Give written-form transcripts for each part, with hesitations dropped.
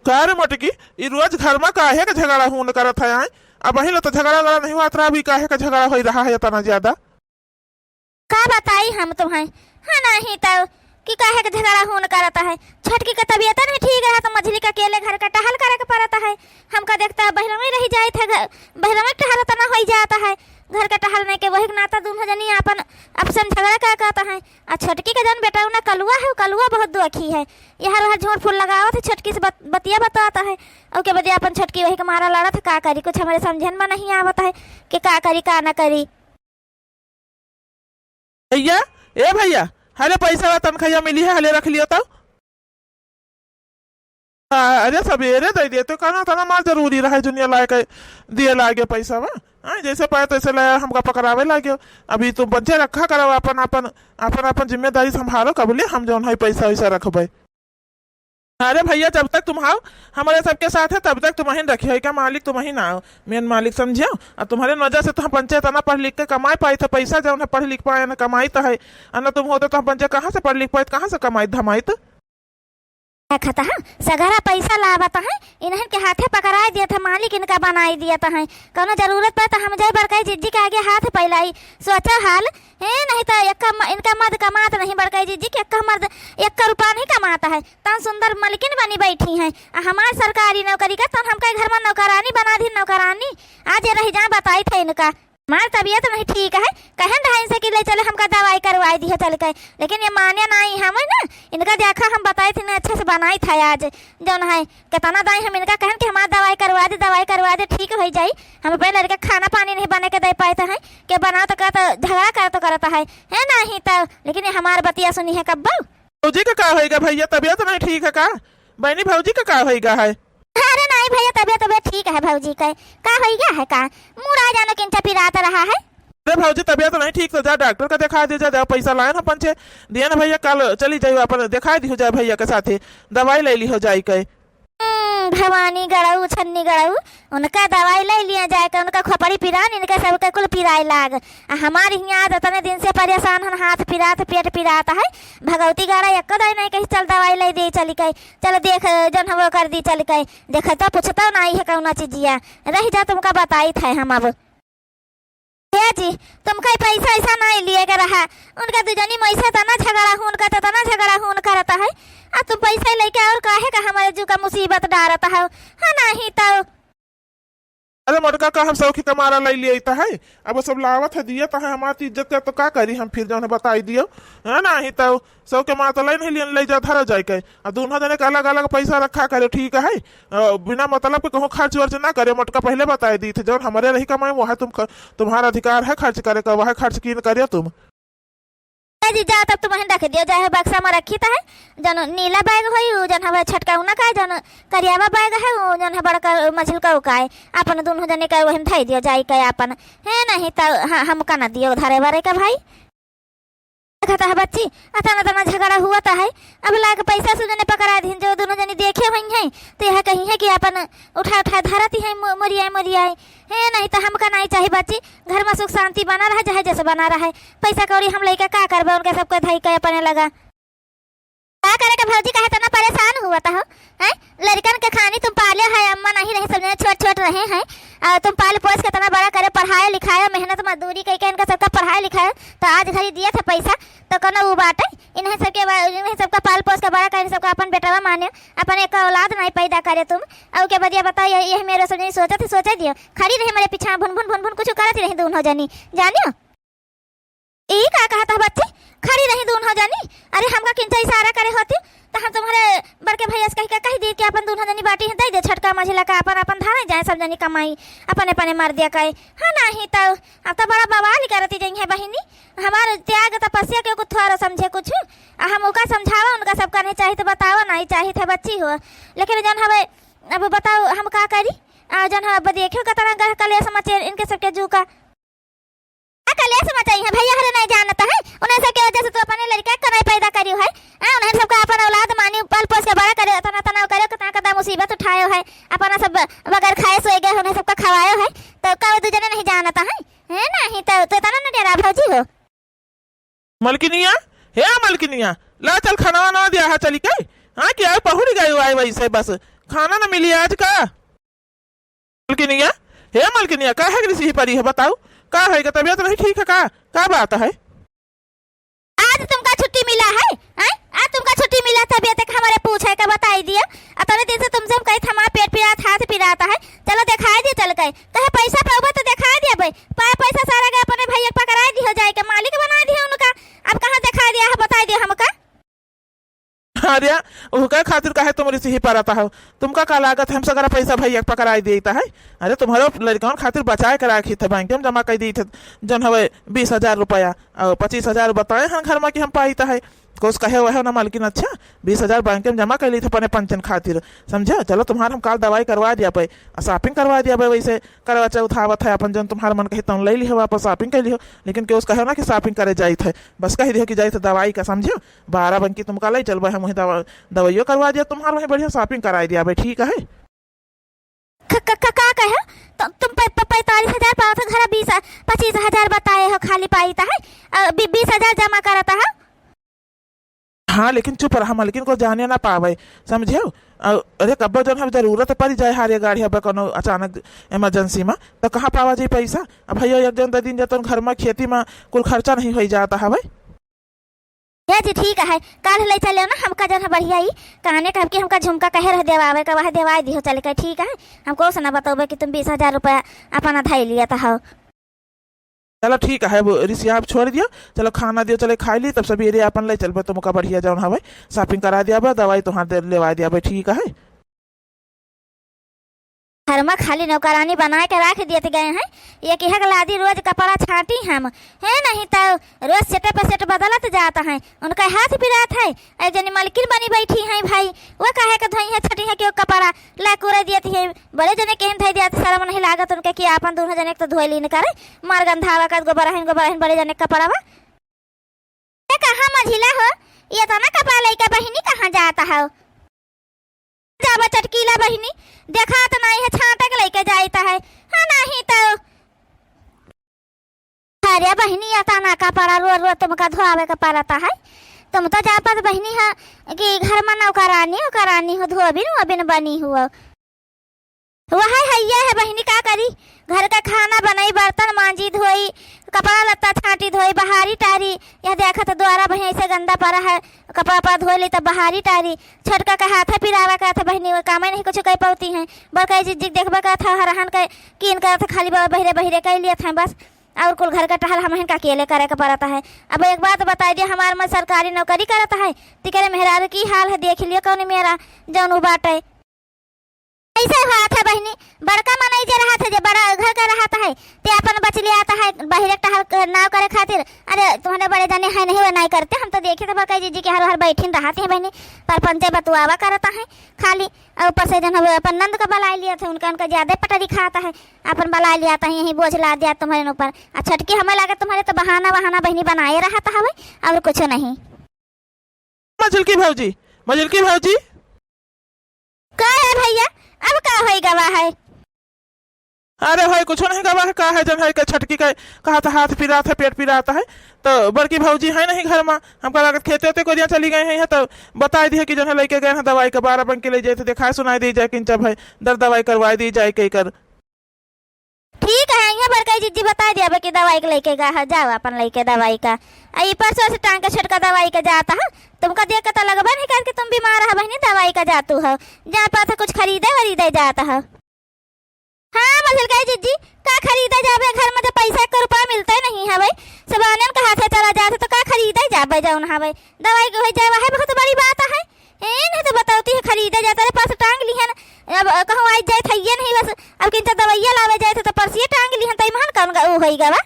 का रे मोटकी ई रोज घर में काहे का झगड़ा होन करत है आए? अब वही तो झगड़ा लड़ा नहीं हुआ रहा, अभी काहे का झगड़ा हो रहा है इतना ज्यादा? का बताई हम तुम्हें है नहीं तो कि काहे का झगड़ा होन करता है। छटकी का तबीयत नहीं ठीक है तो मछली का अकेले घर का टहल करे के पड़ता है। हमका देखता है बहरा में रह जाए थे, बहरा में टहल तना हो जाता है घर का टहलने के वही नाता दोनों जनी अपन अपसन झगड़ा का कहता है। और छटकी का जन बेटा उन्हें कलुआ है, कलुआ बहुत दुखी है, यहाँ वहाँ झोट फूल लगावत है, छटकी से बतिया बताता है और के बदिया अपन छटकी वही के मारा लड़ा था। का करी कुछ हमारे समझन में नहीं आवता है कि का करी का ना करी। भैया ए भैया, हले पैसा तनख्वाह मिली है, हले रख लियो तो। अरे सवेरे दे दिए तो कहना था ना, मार जरूरी रहा जुनिया लाके दिए लागे पैसा वा। जैसे पाए तैसे लाया हमका पकड़ावे लागे। अभी तुम बच्चे रखा करो, अपन अपन अपन अपन जिम्मेदारी संभालो, कबले हम जो है पैसा वैसा रखबे। अरे भैया जब तक तुम आओ हमारे सबके साथ है तब तक तुम ही रखिए, क्या मालिक तुम ही ना आओ, मेन मालिक समझियो। और तुम्हारे वजह से तो हम पंचायत ना पढ़ लिख के कमाई पाई थे पैसा, जो है पढ़ लिख पाए ना कमाई तो है, ना तुम होते तो हम पंचायत कहाँ से पढ़ लिख पाए, कहाँ से कमाई धमाई तो खाता है सगरा पैसा लावता है, इन्हन के हाथे पकड़ा दिया था मालिक, इनका बनाई दिया था है। कौनो जरूरत पड़े तो हम जाए बड़काई जिज्जी के आगे हाथ फैलाई सोचा हाल है, नहीं तो इनका मर्द कमाता नहीं, बड़काई जिज्जी के एक मर्द 1 रुपया नहीं कमाता है। तन सुंदर मलकिन बनी बैठी है, हमारे सरकारी नौकरी का तो हमका घर में नौकरानी बना दी, नौकरानी आज रह जाए बताई थे इनका। हमारी तबीयत नहीं ठीक है, कहन ढाई से कि ले चले हमका दवाई करवाई दी है चल के, लेकिन ये मान्य नहीं हमें ना। इनका देखा हम बताए थे ना अच्छे से बनाई था आज जो है कितना दाई हम इनका कहन कि हमारा दवाई करवा दे ठीक हो जाई। हम पहले लड़के खाना पानी नहीं बने के दे पाते हैं कि बना तो कहता झगड़ा कर तो करता है नहीं तो, लेकिन ये हमारे बतिया सुनी है कब्बा। भौजी का होगा भैया, तबीयत नहीं ठीक है का? बहनी भौजी का होगा है? अरे नहीं भैया तबीयत ठीक है भौजी का हो गया है का मुड़ा जानो किंचा पिराता रहा है। अरे भौजी तबीयत नहीं ठीक तो जा डॉक्टर का दिखा दे, जा पैसा लाए ना पंचे दिया ना भैया, कल चली जाइए अपन दिखा दी हो जाए भैया के साथ दवाई ले ली हो जाए कई। भवानी गड़ाऊ छन्नी गड़ाऊ उनका दवाई ले लिया जाए, उनका खोपड़ी पिरान इनका सबका कुल पिराए लाग। हमारे यहाँ इतने दिन से परेशान हन, हाथ पिरात पेट पिराता है, भगवती गाड़ा एक दाई नहीं कही चल दवाई ले दे चली कही, चलो देख जन हम कर दी चल कही, देखता पूछता नहीं है कौन चीजिया रही जा तुमका बताई थे हम। अब जी तुमका पैसा ऐसा नहीं लिए के रहा, उनका दुजनी मैसा तना झगड़ा होन का तना झगड़ा होन करता है, अब तुम पैसा लेके और काहे का हमारे जू का मुसीबत डालता है नहीं तो। अरे मोटका का हम सौखी कमारा ले लिया है, अब सब लावत है दिया है हमारी इज्जत का तो का करी हम, फिर जो है बताई दियो है ना ही तो सौ के माता ले नहीं ले जा धरा जाए के, अब दोनों जने का अलग अलग पैसा रखा करे ठीक है, बिना मतलब के कहूँ खर्च वर्च ना करे। मोटका पहले बताई दी थी जो हमारे रही कमाए वह तुम्हारा अधिकार है खर्च करे का, वह खर्च की करे तुम जी जा तब तुम्हें रख दियो जाए बक्सा में रखी है जन नीला बैग हो जन हमारे छटका उना का जन करियावा बैग है वो जन है बड़का मछल का उकाए अपन दोनों जने का वही थई दियो जाए के अपन है नहीं तो हम का ना दियो धारे बारे का भाई कहता है बच्ची अतना तना झगड़ा हुआ था है। अब लाके पैसा से जने पकड़ा दी जो दोनों जने देखे हुई हैं तो यह कहीं है कि अपन उठा धरती है मोरिया है नहीं तो हमका नहीं चाहिए बच्ची, घर में सुख शांति बना रहा चाहे जैसे बना रहा है, पैसा कौड़ी हम लेके का करबे उनके सबको धई के अपने लगा क्या करे के भौजी कहे तना परेशान हुआ था हैं। लड़कन के खानी तुम पाले है, अम्मा नहीं रहे समझे छोट रहे हैं, तुम पाल पोस के तना बड़ा करे पढ़ाया लिखाया मेहनत मजदूरी कई के इनका सबका पढ़ाया लिखाया तो आज घड़ी दिया था पैसा तो कनो वो बाटे इन्हें सबका पाल पोस के बड़ा करे सबका अपन बेटवा माने अपन एक औलाद नहीं पैदा करे तुम। और क्या बदिया बताओ ये मेरे सोचा दियो खड़ी रहे मेरे पीछा भुन भुन कुछ करती रही दोनों जनी जानियो यही का कहा था बच्चे खड़ी रही दोनों जनी। अरे हमका किंचा इशारा करे होती तो हम तुम्हारे बड़के भैया से कही दी कि अपन दोनों जनी बाटी दे दे छटका मझिला का अपन धारा जाए सब जनी कमाई अपने मार दिया कहे हाँ नहीं तो अब तो बड़ा बवाल करती जाई है बहिनी, हमारे त्याग तपस्या के थोड़ा समझे कुछ हम उनका समझावा उनका सब करने चाहिए तो बताओ नहीं चाहिए थे बच्ची हो, लेकिन जन हमें अब बताओ हम का करी जन अब देखियो कतना कले समाचार इनके सबके जू का कलेश मचाई है भैया हरे नहीं जानता है उन्हें सबके वजह से तो अपने लड़का का नहीं पैदा करियो है उन्हें सबका अपन औलाद मानी पल पोस के बड़ा करे तना तना करे कदा मुसीबत उठायो है अपना सब बगैर खाए सोए गए उन्हें सबका खवायो है तो का दूसरे नहीं जानता है नहीं तो तना न डरा भौजी हो। मलकिनिया हे मलकिनिया ला चल खाना वाना दिया है चली के हाँ क्या पहुड़ गए आए वैसे बस खाना ना मिली आज का? मलकिनिया, हे मलकिनिया, का है ऋषि परी है, बताओ का है? का तबीयत नहीं ठीक है का बात है? आज तुमका छुट्टी मिला है? हैं? आज तुमका छुट्टी मिला, तबियत का हमारे पूछे का बताई दिया। अतने दिन से तुमसे हम कही हमारा पेट पिरात, हाथ पिराता है, चलो दिखाई दिए, चल गए कहे पैसा पाओगे तो दिखा दिया भाई, पैसा सारा गए अपने भैया पकड़ा दी हो जाए के मालिक बना दिया उनका। अब कहाँ दिखा दिया है, बताई दिया हमका। अरे वो क्या खातिर का है तुम ऋषि पर आता हो? तुमका का लागत है हम सगरा पैसा भैया पकड़ाई देता है? अरे तुम्हारे लड़का खातिर बचाए कर रखी थे, बैंक में जमा कर दी थे, जन हवे 20,000 रुपया और 25,000 बताए हैं घर में कि हम पाईता है। कोस कहे वह ना मालकिन, अच्छा 20,000 बैंक में जमा कर ली थे अपने पेंशन खातिर, समझे? चलो तुम्हारा हम काल दवाई करवा दिया पे, शॉपिंग करवा दिया पे, वैसे करवा चौथ आवत है अपन जन तुम्हारा मन कही तुम ले ली हो, वापस शॉपिंग कर ली हो। लेकिन के कहे ना कि शॉपिंग करे जाई थे, बस कही दियो कि जाई थे दवाई का, समझो? 12 बंकी तुमका ले चल वह वहीं दवाइयों करवा दिया तुम्हारा, वहीं बढ़िया शॉपिंग करा दिया भाई, ठीक है? का कहे तुम 45,000 पाओ तो घर 25,000 बताए हो खाली पाईता है, 20,000 जमा करता है। हाँ लेकिन चुप रहा, मलकिन को जाने ना पावे, समझे? अरे कब्बो जन हम जरूरत पड़ी जाए हारे गाड़ी अब कोनो अचानक इमरजेंसी में, तो कहाँ पावा जाए पैसा? अब भैया एक दिन 2 दिन जतन घर में खेती में कुल खर्चा नहीं हो जाता है भाई। या जी ठीक है, काल ले चले ना हमका जन बढ़िया ही कहने का कि हमका झुमका कहे रह देवावे का, वह देवाई दी हो, चल के ठीक है। हमको से ना बताओगे कि तुम 20,000 रुपया अपना धाई लिया था। चलो ठीक है, वो ऋषि आप छोड़ दियो, चलो खाना दियो, चले खा ली, तब सवेरे अपन ले चल तुमका बढ़िया जाओ हवे, शॉपिंग करा दिया बा, दवाई तुम्हारे लेवा दिया भाई, ठीक है? घर में खाली नौकरानी बना के रख दिए गए हैं, ये कि लादी रोज कपड़ा छाटी हम है, नहीं तो रोज सेट पे सेट बदलत जाता है, उनका हाथ पिरात है। एक जनी मलकिन बनी बैठी है भाई, वो कहे के धोई है छटी है कि वो कपड़ा ला कुरे दिए है, बड़े जने केहन धई दिया शर्म नहीं लागत उनके कि अपन दोनों जने तो धोई ली न करे, मार गंधावा का गोबर बड़े जने कपड़ा बा कहाँ मझिला हो, ये तो ना कपड़ा लेके बहिनी कहाँ जाता है? जावा चटकीला बहिनी, देखा तो नहीं है छाटक लेके जाता है, हाँ नहीं तो अरे बहिनी आता ना का पड़ा रो तुमका धोआवे का पड़ता है। तुम तो जा पात बहिनी है कि घर में नौकरानी हो, धोबिन बनी हुआ वह है बहिनी, का करी? घर का खाना बनाई, बर्तन मांजी धोई, कपड़ा लत्ता छाटी धोई, बहारी टारी, यह देखा तो द्वारा बहनी से गंदा पड़ा है, कपड़ा धो ली तब बहारी टारी, छोटका का हाथ पिरावा का था बहनी, वो काम नहीं कुछ कह पाती है, बड़का जी देखबा का था हरहन का कीन का था, खाली बहिरे कह लिया था बस, और कुल घर का टहल हम का अकेले करे का पड़ता है। अब एक बात बता दिया, हमारे में सरकारी नौकरी करता है, तिकरे मेहरारू की हाल है, देख लियो कौन मेरा जौन बाटे ऐसे हुआ था बहनी, बड़का मनई जे रहा था, जो बड़ा घर का रहा है, ते अपन बच लिया आता है बहिरे टहल नाव करे खातिर। अरे तुम्हारे बड़े जाने है नहीं, वो नहीं करते, हम तो देखे थे बड़का जी के हर हर बैठीन रहते हैं बहनी, पर पंचे बतुआवा करता है खाली, और ऊपर से जन अपन नंद का बला लिया था, उनका ज्यादा पटरी खाता है, अपन बला लिया था, यही बोझ ला दिया तुम्हारे ऊपर। अच्छा छटकी हमें लगा तुम्हारे तो बहाना बहनी बनाए रहा था और कुछ नहीं। मजल की भाजी क्या है भैया, अब का होई गवा है? अरे भाई कुछ नहीं गवा है, का है जन है छटकी का कहा था हाथ पिराता है, पेट पिराता है, तो बड़की भाजी है नहीं घर में, हमका लागत खेते को चली गए हैं, तो बता दिए कि जन है लेके गए हैं दवाई का, 12 बंके ले जाए थे, दिखाए सुनाई दी जाए कि जब है दर्द दवाई करवा दी जाए कही कर। ठीक है, यहाँ बड़का जीजी बता दिया कि दवाई के लेके गया है, जाओ अपन लेके दवाई का, आई परसों से टांग के छोटका दवाई का जाता है, तुमका देख के तो लगभग नहीं कर कि तुम बीमार है बहनी, दवाई का जातू है, जहाँ पास कुछ खरीदे जाता है। हाँ मजल गए जीजी, का खरीदे जावे, घर में तो पैसा 1 रुपया मिलता ही नहीं है भाई, सब आनंद के हाथे चला जाते तो का खरीदे जावे जाऊन है भाई, दवाई के हो जाए है बहुत बड़ी बात है, नहीं तो बताती है खरीदे जाता है, पास टांग ली है ना, अब कहूँ आज जाए थे ये नहीं बस, अब किंचा दवाइया लावे जाए थे तो परसिए टांग ली है, तई महान कौन वो होई गवा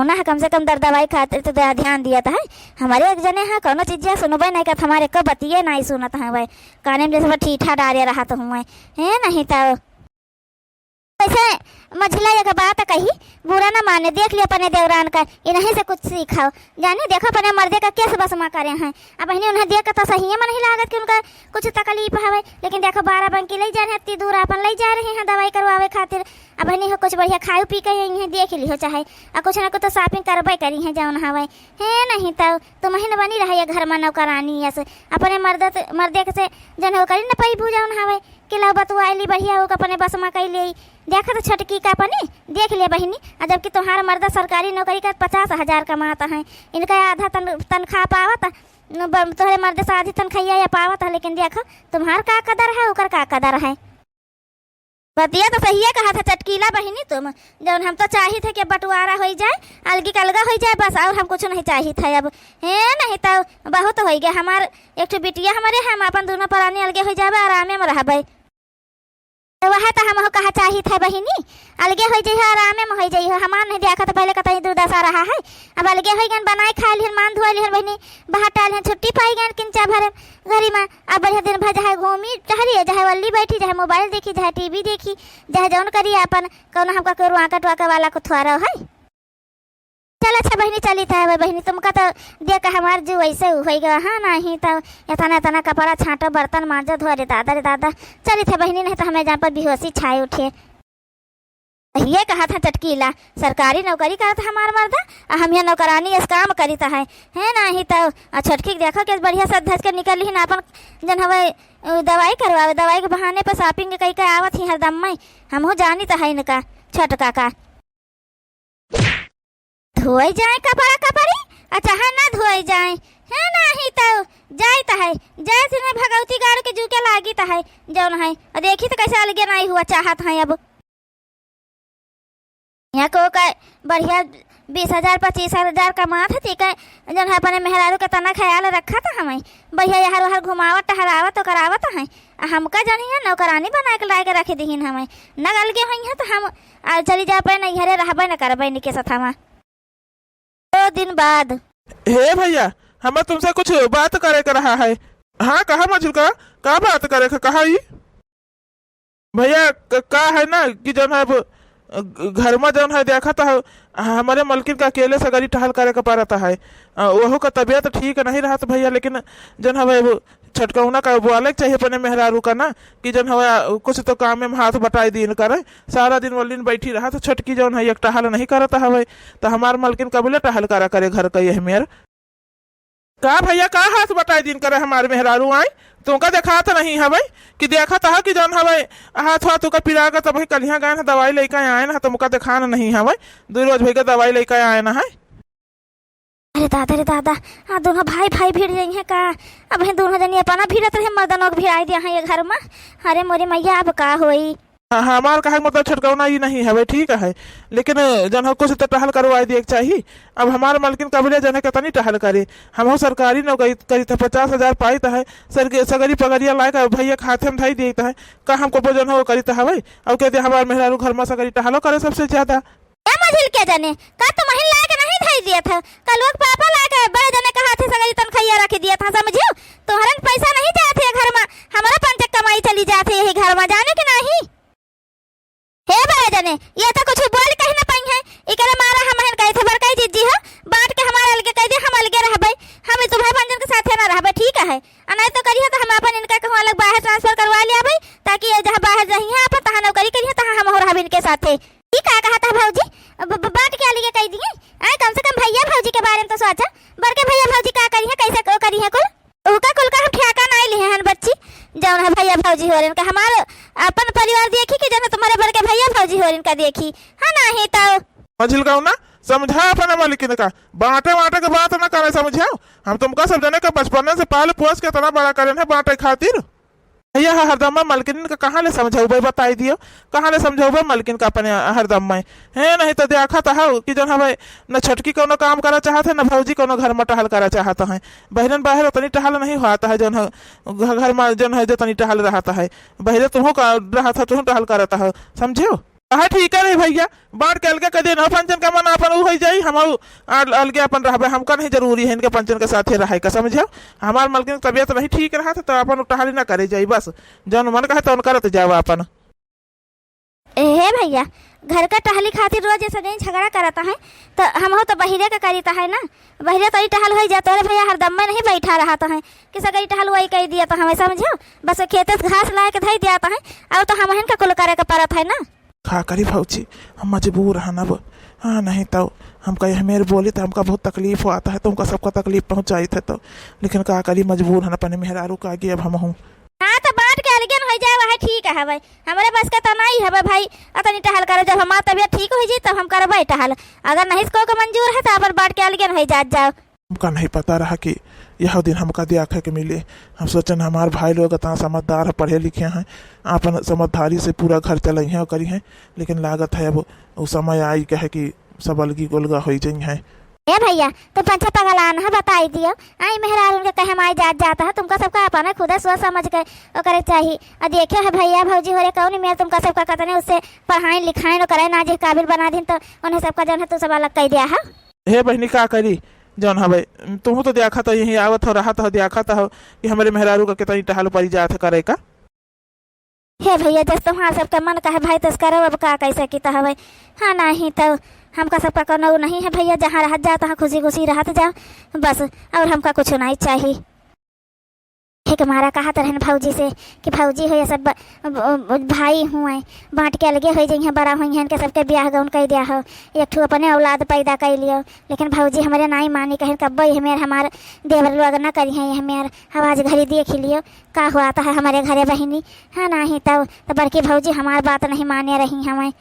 ना है, कम से कम दर्द दवाई खाते तो ध्यान दिया था है। हमारे एक जने है कोनो चीज सुनबे नहीं कर, हमारे को बतिए नहीं सुनत है भाई, काने में जैसे ठीठा डारे रहा तो हूँ है नहीं तो वैसे मझिला एक बात कही, बुरा ना माने, देख लियो अपने देवरान का, इन्हीं से कुछ सीखाओ, जाने देखो अपने मर्दे का कैसे बस मा करे हैं, अब बहनी उन्हें देख तो सही है, मन नहीं लागत कि उनका कुछ तकलीफ है, लेकिन देखो 12 बंकी ले जा रहे हैं, इतनी दूर अपन ले जा रहे हैं दवाई करवावे खातिर, अब बहनी हो कुछ बढ़िया खाए पी के यहीं देख ली हो चाहे आ कुछ ना कुछ तो शॉपिंग करबे करी है जौन हवे है नहीं तो तुम ही न बनी रहा घर में नौकरानी ऐसे अपने मर्दे के से जन हो करी न पैबू जौन हवे कि ला बतुआली बढ़िया हो अपने बस में कैली देखा तो छटकी का अपनी देख लिया बहनी। जबकि तुम्हारा मर्दा सरकारी नौकरी का 50,000 कमाता है, इनका आधा तनख्वाह पावत तुम्हारे मर्द से आधी तनख्वाह या पावत है, लेकिन देखो तुम्हार का कदर है उकर का कदर है। बतिया तो सही है कहा था चटकीला बहिनी तुम, जब हम तो चाहिए थे कि बंटवारा हो जाए अलगी का अलगा हो जाए बस, और हम कुछ नहीं चाहिए था अब है नहीं तो बहुत हो गया। हमार एक बिटिया हमारे हम अपन दोनों प्राणी अलगे हो जाए आरामे में रहबे वह तो हम कहा चाहिए था बहिनी अलगे हो जाइए आरामे में हो जाइए। हमार नहीं देखा तो पहले कतई दुर्दशा रहा है, अब अलगे हो गए बनाए खा लिहन मान धोआ लिहन बहिनी बाहर टाल छुट्टी पाई गए किंचा भर घरी में। अब बढ़िया दिन भर चाहे घूमी टहलिए चाहे वल्ली बैठी चाहे मोबाइल देखी चाहे टीवी देखी चाहे जौन करिए अपन कौन हमका कोई रुआका टुआका वाला को थुआरा है। चल अच्छा बहनी चली था बहनी तुमका तो देख हमार जो वैसे हो गया हाँ नहीं तो इतना इतना कपड़ा छाटो बर्तन मांजो धो रे दादा चली था बहनी नहीं तो हमें जहाँ पर बेहोशी छाए उठे। ये कहा था चटकीला सरकारी नौकरी करता हमार मर्दा हम यहाँ नौकरानी इस काम करी है नहीं तो छटकी देखो कि बढ़िया से धस के निकल ही ना अपन जन हवे दवाई करवावे दवाई के बहाने पर शॉपिंग के कई आवत ही हरदम में हम जानी तो है इनका छटका का धोई जाए कपड़ा कपड़ी अच्छा है ना धोई जाए है नहीं तो जाए तो है जैसे नहीं भगवती गाड़ के जू के लागी तो है जौन है देखी तो कैसे अलगे नहीं हुआ चाहत है। अब यहाँ को का बढ़िया 20,000 25,000 कमात है ठीक है जौन है अपने मेहरारू के तना ख्याल रखा था हमें बढ़िया यहाँ वहाँ घुमावत टहरावत तो करावत है हमका जौन है नौकरानी बना के ला के रख दीन हमें न अलगे हुई है तो हम चली जा पे नहीं घरे रहबे न करबे इनके साथ हम 2 दिन बाद। हे भैया हमें तुमसे कुछ बात करे कर रहा है। हाँ कहा मझुल का बात करे कहा ही भैया का है ना कि जब है घर में जौन है देखा था हमारे मलकिन का अकेले से गरी टहल करे का पारता है वह का तबीयत ठीक नहीं रहा तो भैया, लेकिन जन हवे छटकौना का बोले चाहिए अपने मेहरारू का ना कि जन हवा कुछ तो काम में हाथ बटाई दिन करे सारा दिन वलिन बैठी रहा तो छटकी जौन है एक टहल नहीं करता हवे तो हमार मलकिन कबले टहल करा करे घर का यह मेर का भैया का हाथ बटाई दिन करे हमारे मेहरारू आई तुमका देखा तो नहीं हवे कि देखा था कि जौन हवे हाथ हाथ तुका पिरागा तो भाई कलिया गए दवाई लेकर आए ना तुमका देखा नहीं हवे 2 रोज भाई का दवाई लेकर आए ना है। अरे दादा हाँ दोनों भाई भाई भीड़ जाइए का अब दोनों जनी अपना भीड़त रहे मर्दनों भी आई दिया है घर में। अरे मोरे मैया अब का होई हमार का मतलब छटकौना ही नहीं है ठीक है, लेकिन जन कुछ तो टहल करवा दिए चाहिए। अब हमारे मलकिन कबले जन कितनी टहल करे हम सरकारी नौकरी करी तो 50,000 पाई है सगरी पगड़िया लाए भैया खाते में धाई देता है का हमको जन हो करी हवे अब कहते हमारे मेहरारू घर में सगरी टहलो करे सबसे ज्यादा क्या जाने का तो महिला ला के नहीं धाई दिया था कल लोग पापा ला के बड़े जने का हाथे सगरी तनखैया रख दिया था समझियो तुम्हारा पैसा नहीं जाते घर में हमारा 5 कमाई चली जाती है घर में जाने के नहीं हे बड़े जने ये तो कुछ बोल कहीं ना पाई है इकरे मारा हम हन कहे थे बड़काई जीजी हो बांट के हमारा अलगे कह दे हम अलगे रहबे हम तुम्हारे पंजन के साथ ना रहबे ठीक है नहीं तो करिए तो हम अपन इनका कहूं अलग बाहर ट्रांसफर करवा लिया भाई ताकि ये जहां बाहर रही है अपन तहां नौकरी करिए तहां हम हो रहब इनके साथ ठीक है कहा था भौजी बांट के अलगे कह दिए आए कम से कम भैया भौजी के बारे में तो सोचा बड़के भैया भौजी का करी है कैसे करी है कुल का हम ठेका नहीं लिए हैं बच्ची जौन है भैया भौजी हो रहे हमारे अपन परिवार देखी कि जन तुम्हारे बड़के भैया भौजी हो इनका देखी है नहीं तो मझिल गाँव ना समझा अपने मलिकिन का बांटे के बात ना करे समझाओ हम तुमका सब जने का बचपन से पाल पोस के इतना बड़ा करे बांटे खातिर भैया हरदम मलकिन का कहाँ ले समझाऊ भाई बताई दियो कहाँ ले समझाऊ भाई मलकिन का अपने हरदम में है नहीं तो देखा था कि जन हमें न छटकी कोनो काम करा चाहते न भौजी कोनो घर में टहल करा चाहता है बहरन बाहर उतनी टहल नहीं होता है जन घर में जन है जो तनी टहल रहता है बहरे तुम रहा था तुम टहल करता है समझो हाँ ठीक है नहीं भैया बांट के अलगे कदे न पंचन का मन अपन हो जाई हम अलगे अपन रहबे हमका नहीं जरूरी है इनके पंचन के साथे रहे का समझो हमार मलकिन तबियत नहीं ठीक रहा तो अपन टहल ना करे जाई बस जौन मन कहे तो करत जाओ अपन हे भैया घर का टहली खातिर रोज ऐसा नहीं झगड़ा करता है तो हम हो तो बहिरे का करीता है ना बहिरे तो टहल हो जाता है भैया हरदम में नहीं बैठा रहता है कि सगरी टहल वही कह दिया तो हमें समझो बस खेत घास ला के धई दिया है अब तो हम का कुल करे का परत है ना खा करी भौजी, हम मजबूर हैं अब। हाँ नहीं तो हम कहे मेरे बोली तो हमका बहुत तकलीफ हो आता है, तुमका सबका तकलीफ पहुँचाई थे तो, लेकिन का करी मजबूर है अपने मेहरारू का आगे अब हम हूँ। हाँ तो बांट के अलगन हो जाए वह ठीक है भाई, हमारे बस का तो नहीं है भाई। अतनी टहल करो, जब हमारा तबियत ठीक हो जी तब हम करबे टहल, अगर नहीं को मंजूर है तो अपन बांट के अलगन हो जाओ। हमका नहीं पता रहा कि यह दिन हमका देखा के मिले। हम सोचन हमारे भाई लोग इतना समझदार है, पढ़े लिखे हैं, अपन समझदारी से पूरा घर चलाई हैं और करी हैं, लेकिन लागत है अब उस समय आई कहे कि सब अलगी गोलगा हो जाइ हैं। ए भैया तुम पंचा पगलान है बताई दियो, आई मेहरारू के कहे माई जाता है, तुमका सबका अपन खुद सोच समझ के करे चाहिए। और देखे है भैया भौजी हो रे कौन मेरे तुमका सबका कतने उससे पढ़ाई लिखाई न करे ना जे काबिल बना दिन तो उन्हें सबका जन है तू सब अलग कह दिया है। हे बहनी का करी जौन हवे, तुम तो देखा तो यही आवत हो रहा तो देखा हो कि हमारे मेहरारू का कितनी टहल पड़ी जात करे का। हे भैया जस तुम्हारा सबका मन का है भाई तस करो, अब का कैसे की हवे। हाँ नहीं तो हमका सबका कोनो नहीं है भैया, जहाँ रह जाओ तहाँ खुशी खुशी रहत जाओ बस, और हमका कुछ नहीं चाहिए। एक हमारा कहा तो रहन भौजी से कि भौजी हो ये सब भाई हुए बांट के अलगे हो जाइए, बड़ा हुई हैं के सबके ब्याह गौन कह दिया हो, एक ठू अपने औलाद पैदा कर लियो, लेकिन भौजी हमारे नाई मानी कहें कब हमें हमारे देवर लोग न करी हैं, हमें आवाज घड़ी देख लियो का हुआ था हमारे घरे बहनी। हाँ नहीं तो बड़की भौजी हमारी बात नहीं माने रही हमें।